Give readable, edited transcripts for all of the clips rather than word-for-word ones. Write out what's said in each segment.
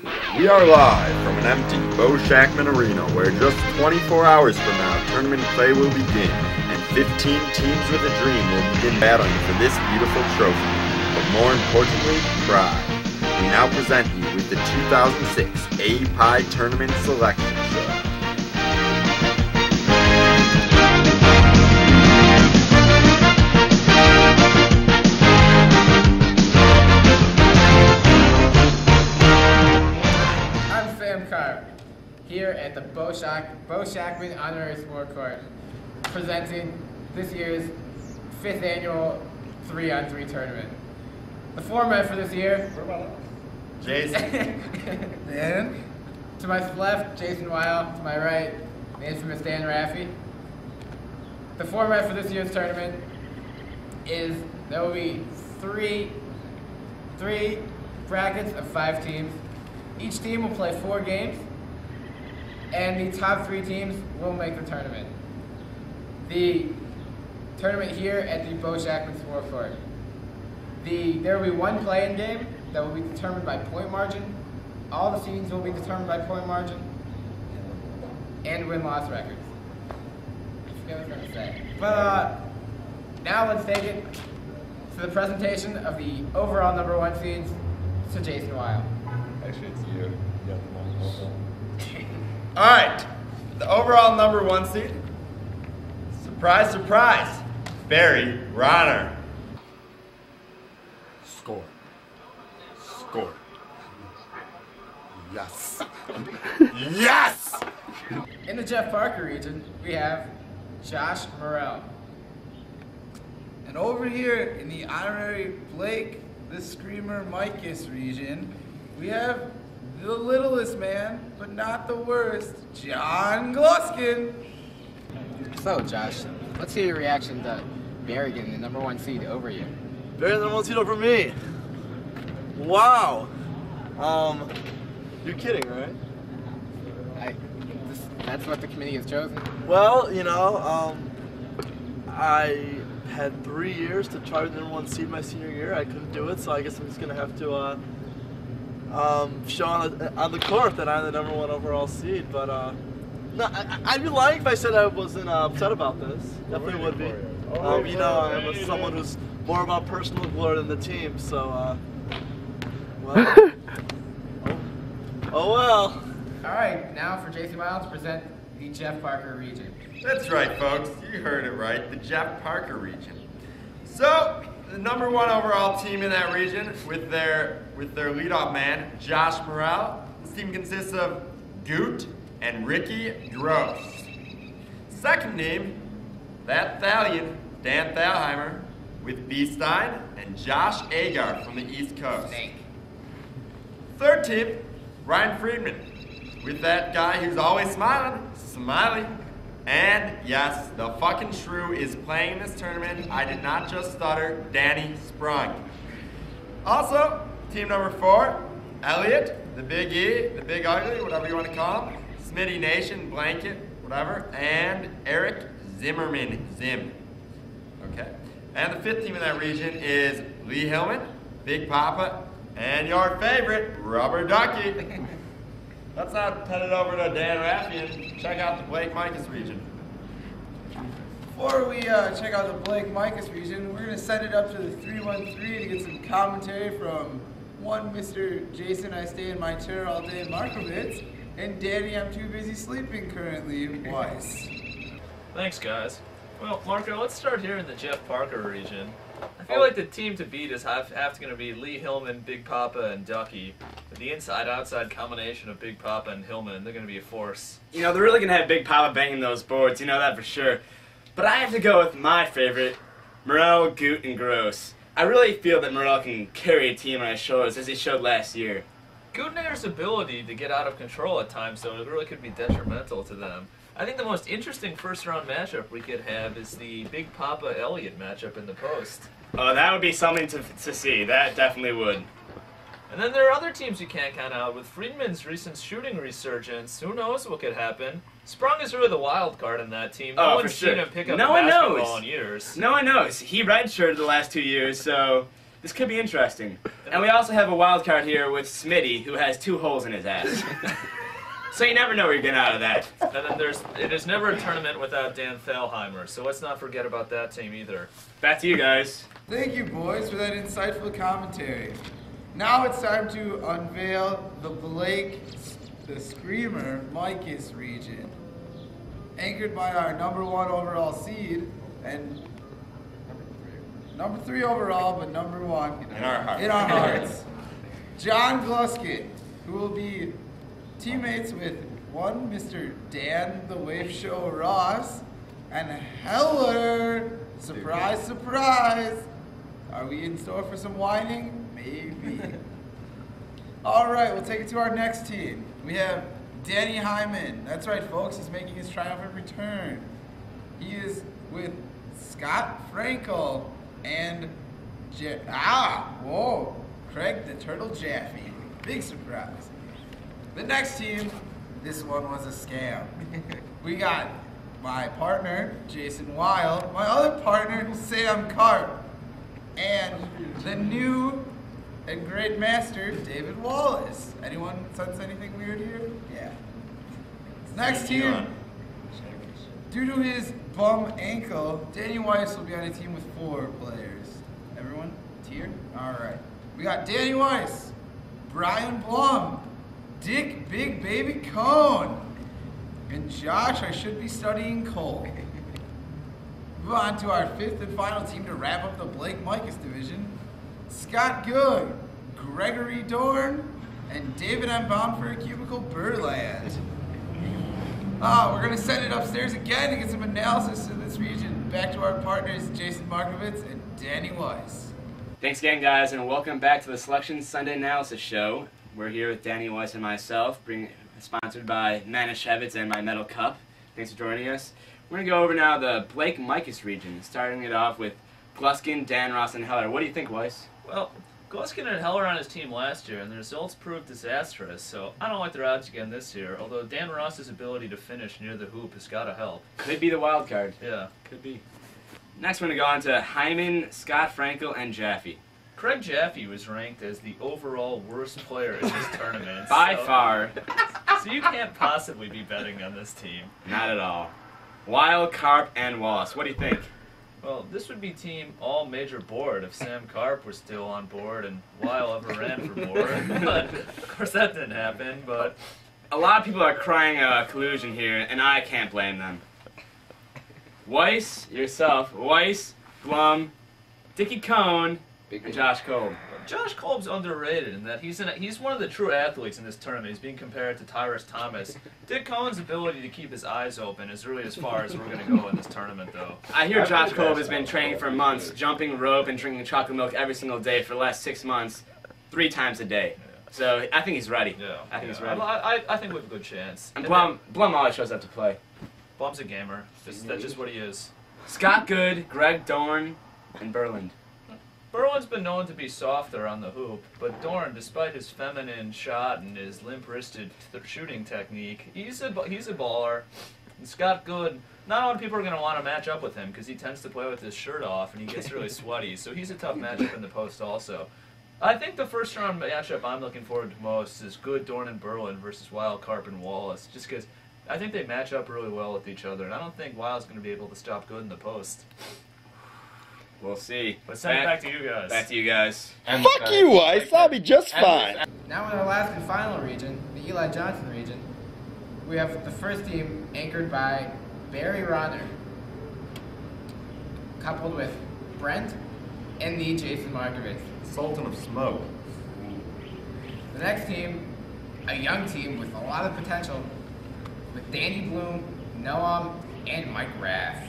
We are live from an empty Bo Shackman Arena where just 24 hours from now tournament play will begin and 15 teams with a dream will begin battling for this beautiful trophy, but more importantly, pride. We now present you with the 2006 A-Pie Tournament Selection Show. Here at the Bo Shackman Honorary Sport Court, presenting this year's 5th annual 3-on-3 tournament. The format for this year, Jason. Dan. To my left, Jason Weil. To my right, the infamous Dan Raffi. The format for this year's tournament is there will be three brackets of 5 teams. Each team will play 4 games. And the top 3 teams will make the tournament. The tournament here at the Bo Shackman Sport Court. There will be 1 play-in game that will be determined by point margin. All the seeds will be determined by point margin. And win-loss records. I forget what I was going to say. But now let's take it to the presentation of the overall number 1 seeds to Jason Weil. Actually, it's you. Alright, the overall number 1 seed, surprise, surprise, Barry Ronner. Score. Score. Yes. Yes! In the Jeff Parker region, we have Josh Morrell. And over here in the honorary Blake the Screamer Micus region, we have the littlest man, but not the worst, John Gluskin. So, Josh, let's hear your reaction to Barry getting the number 1 seed over you. Barry, the number 1 seed over me. Wow. You're kidding, right? That's what the committee has chosen. Well, you know, I had 3 years to try the number 1 seed my senior year. I couldn't do it, so I guess I'm just gonna have to show on the court that I'm the number 1 overall seed, but no, I'd be lying if I said I wasn't upset about this. Definitely would be. You know, I'm someone who's more about personal glory than the team, so well. Oh well. All right, now for Jason Weil to present the Jeff Parker region. That's right, folks. You heard it right. The Jeff Parker region. So, the number 1 overall team in that region with their leadoff man, Josh Morrell. This team consists of Goot and Ricky Gross. Second team, that Thalion, Dan Thalheimer, with B. Stein and Josh Agar from the East Coast. Snake. Third team, Ryan Friedman, with that guy who's always smiling, Smiley. And yes, the fucking shrew is playing this tournament. I did not just stutter, Danny Sprung. Also, team number 4, Elliot, the Big E, the Big Ugly, whatever you want to call him, Smitty Nation, Blanket, whatever, and Eric Zimmerman, Zim. Okay. And the 5th team in that region is Lee Hillman, Big Papa, and your favorite, Rubber Ducky. Let's now head it over to Dan Raffi and check out the Blake Micus region. Before we check out the Blake Micus region, we're going to send it up to the 3-1-3 to get some commentary from one Mr. Jason, I stay in my chair all day, Markovitz, and Danny, I'm too busy sleeping currently, Weiss. Thanks, guys. Well, Marco, let's start here in the Jeff Parker region. I feel like the team to beat is going to be Lee Hillman, Big Papa, and Ducky. With the inside-outside combination of Big Papa and Hillman, they're going to be a force. You know, they're really going to have Big Papa banging those boards, you know that for sure. But I have to go with my favorite, Morrell, Goot, and Gross. I really feel that Morrell can carry a team on his shoulders, as he showed last year. Gootnair's ability to get out of control at times, though, it really could be detrimental to them. I think the most interesting first-round matchup we could have is the Big Papa Elliott matchup in the post. Oh, that would be something to see. That definitely would. And then there are other teams you can't count out. With Friedman's recent shooting resurgence, who knows what could happen? Sprung is really the wild card in that team. No one's seen him pick up a basketball in years. No one knows. He redshirted the last 2 years, so This could be interesting. And we also have a wild card here with Smitty, who has 2 holes in his ass. So you never know what you're getting out of that. And then it is never a tournament without Dan Thalheimer, so let's not forget about that team either. Back to you guys. Thank you, boys, for that insightful commentary. Now it's time to unveil the the Screamer Micus region. Anchored by our #1 overall seed and number 3 overall, but #1 In our hearts. in our hearts, John Gluskin, who will be teammates with one Mr. Dan the Wave Show Ross and Heller. Surprise, surprise. Are we in store for some whining? Maybe. All right, we'll take it to our next team. We have Danny Hyman. That's right, folks. He's making his triumphant return. He is with Scott Frankel and Craig the Turtle Jaffe. Big surprise. The next team, this one was a scam. We got my partner, Jason Weil, my other partner, Sam Karp, and the new and great master, David Wallace. Anyone sense anything weird here? Yeah. Next team, due to his bum ankle, Danny Weiss will be on a team with 4 players. Everyone, tier? All right. We got Danny Weiss, Brian Blum, Dick Big Baby Cone, and Josh, I should be studying Cole. Move on to our 5th and final team to wrap up the Blake Micus division. Scott Good, Gregory Dorn, and David M. Bound for a Cubicle Burland. We're going to send it upstairs again to get some analysis of this region. Back to our partners, Jason Markovitz and Danny Weiss. Thanks again, guys, and welcome back to the Selection Sunday Analysis Show. We're here with Danny Weiss and myself, sponsored by Manischewitz and my metal cup. Thanks for joining us. We're going to go over now the Blake Micus region, starting it off with Gluskin, Dan, Ross, and Heller. What do you think, Weiss? Well, Gluskin had Heller on his team last year, and the results proved disastrous, so I don't like their odds again this year, although Dan Ross's ability to finish near the hoop has got to help. Could be the wild card. Yeah. Could be. Next, we're going to go on to Hyman, Scott Frankel, and Jaffe. Craig Jaffe was ranked as the overall worst player in this tournament. By far. So you can't possibly be betting on this team. Not at all. Wild, Karp, and Wallace. What do you think? Well, this would be team all major board if Sam Karp were still on board and Weil ever ran for board. But, of course, that didn't happen, but... A lot of people are crying collusion here, and I can't blame them. Weiss, yourself, Weiss, Blum, Dickie Cone, and Josh Kolb. Josh Kolb's underrated in that he's one of the true athletes in this tournament. He's being compared to Tyrus Thomas. Dick Cohen's ability to keep his eyes open is really as far as we're going to go in this tournament, though. I hear Josh Kolb has been training for months, jumping rope and drinking chocolate milk every single day for the last 6 months, 3 times a day. So I think he's ready. Yeah, I think he's ready. I think we have a good chance. And Blum always shows up to play. Blum's a gamer. That's just what he is. Scott Good, Greg Dorn, and Berland. Berland's been known to be softer on the hoop, but Dorn, despite his feminine shot and his limp-wristed shooting technique, he's a baller. And Scott Good, not a lot of people are going to want to match up with him because he tends to play with his shirt off and he gets really sweaty, so he's a tough matchup in the post also. I think the first-round matchup I'm looking forward to most is Good, Dorn, and Berland versus Weil, Karp, and Wallace, just because I think they match up really well with each other, and I don't think Weil's going to be able to stop Good in the post. We'll see. Let's send it back to you guys. Back to you guys. Fuck you, Weiss. I'll be just fine. Now in our last and final region, the Eli Johnson region, we have the first team anchored by Barry Ronner, coupled with Brent and the Jason Markovitz. Sultan of Smoke. The next team, a young team with a lot of potential, with Danny Bloom, Noam, and Mike Raff.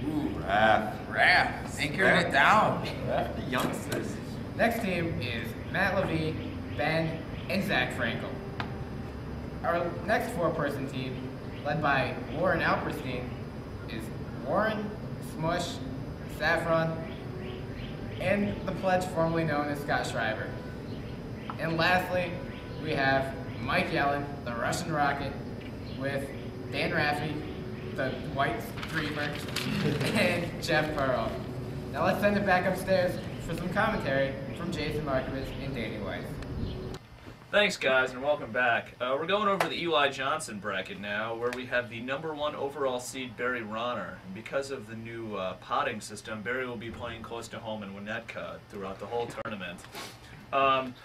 Ooh, Raph. Anchoring it down. Raph the youngsters. Next team is Matt Levy, Ben, and Zach Frankel. Our next 4-person team, led by Warren Alperstein, is Warren, Smush, Saffron, and the pledge formerly known as Scott Schreiber. And lastly, we have Mike Yellen, the Russian Rocket, with Dan Raffi, the White Streamer, and Jeff Pearl. Now let's send it back upstairs for some commentary from Jason Markovich and Danny Weiss. Thanks, guys, and welcome back. We're going over the Eli Johnson bracket now, where we have the #1 overall seed Barry Ronner. And because of the new potting system, Barry will be playing close to home in Winnetka throughout the whole tournament.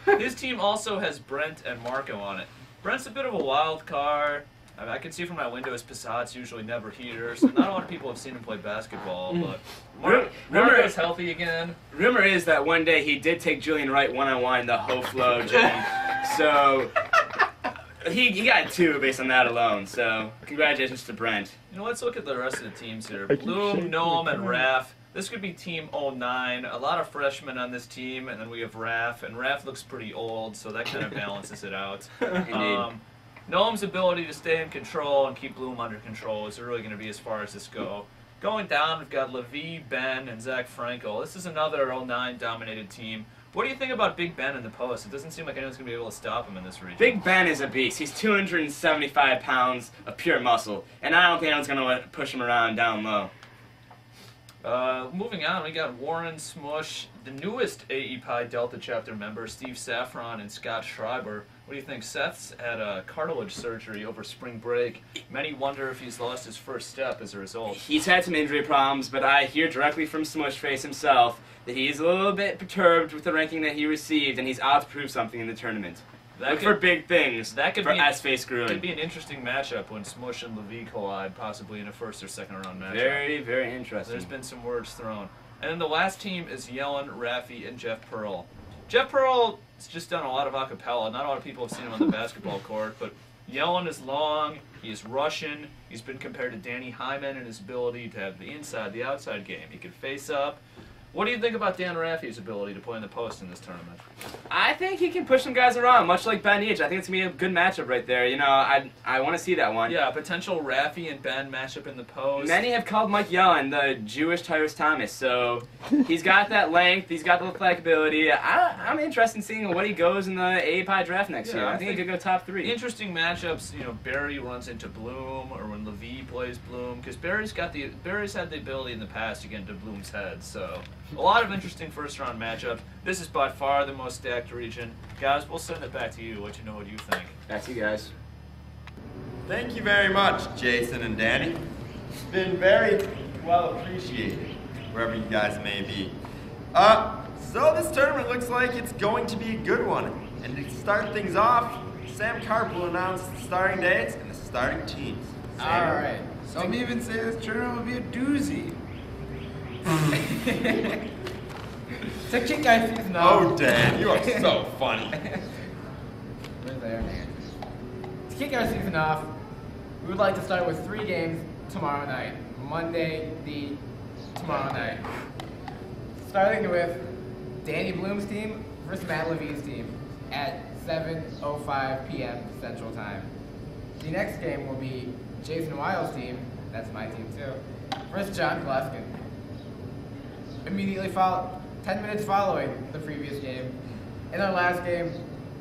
His team also has Brent and Marco on it. Brent's a bit of a wild card. I can see from my window his Passat's usually never here, so not a lot of people have seen him play basketball, but Marco's healthy again. Rumor is that one day he did take Julian Wright one-on-one in the Ho-Flow gym. So he got 2 based on that alone. So congratulations to Brent. You know, let's look at the rest of the teams here. Bloom, Noam, and Raph. This could be Team 09. A lot of freshmen on this team, and then we have Raph, and Raph looks pretty old, so that kind of balances it out. Indeed. Noam's ability to stay in control and keep Bloom under control is really going to be as far as this go. Going down, we've got Levi, Ben, and Zach Frankel. This is another 09 dominated team. What do you think about Big Ben in the post? It doesn't seem like anyone's going to be able to stop him in this region. Big Ben is a beast. He's 275 pounds of pure muscle, and I don't think anyone's going to push him around down low. Moving on, we got Warren Smush, the newest AE Pi Delta chapter member, Steve Saffron, and Scott Schreiber. What do you think? Seth's had a cartilage surgery over spring break. Many wonder if he's lost his first step as a result. He's had some injury problems, but I hear directly from Smushface himself that he's a little bit perturbed with the ranking that he received, and he's out to prove something in the tournament. Look for big things for S-Face Gruen. Could be an interesting matchup when Smush and Levi collide, possibly in a first or second round matchup. Very, very interesting. There's been some words thrown. And then the last team is Yellen, Raffi, and Jeff Pearl. Jeff Pearl has just done a lot of acapella. Not a lot of people have seen him on the basketball court, but Yellen is long, he is Russian, he's been compared to Danny Hyman in his ability to have the inside, the outside game. He can face up. What do you think about Dan Raffi's ability to play in the post in this tournament? I think he can push some guys around, much like Ben Each. I think it's going to be a good matchup right there. You know, I want to see that one. Yeah, potential Raffi and Ben matchup in the post. Many have called Mike Yellen the Jewish Tyrus Thomas, so he's got that length, he's got the athletic ability. I'm interested in seeing what he goes in the API draft next year. I think he could go top 3. Interesting matchups, you know, Barry runs into Bloom, or when Levi plays Bloom, because Barry's had the ability in the past to get into Bloom's head, so a lot of interesting first-round matchups. This is by far the most stacked region. Guys, we'll send it back to you, let you know what you think. Back to you guys. Thank you very much, Jason and Danny. It's been very well appreciated, wherever you guys may be. So this tournament looks like it's going to be a good one. And to start things off, Sam Karp will announce the starting dates and the starting teams. All right. Some even say this tournament will be a doozy. To kick our season off. Oh, Dan, you are so funny. Where's the man? To kick our season off, we would like to start with 3 games tomorrow night. Monday, tomorrow night. Starting with Danny Bloom's team versus Matt Levi's team at 7:05 p.m. Central Time. The next game will be Jason Wiles' team, that's my team too, versus John Gluskin. Immediately 10 minutes following the previous game, in our last game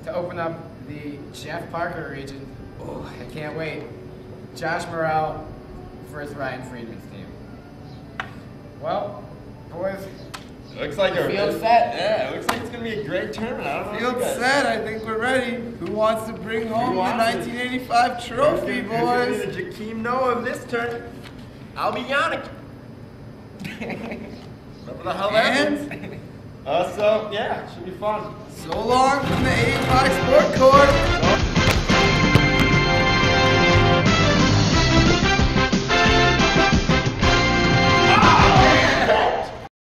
to open up the Jeff Parker region. Oh, I can't wait. Josh Morrell versus Ryan Friedman's team. Well, boys, Looks like a field set. Yeah, it looks like it's gonna be a great tournament. I don't know. Field set. I think we're ready. Who wants to bring home the 1985 trophy, Who's boys? gonna be the Jakeem Noah of this tournament? I'll be Yannick. Whatever the hell that is. And So yeah, it should be fun. so long from the 85 Sport Court.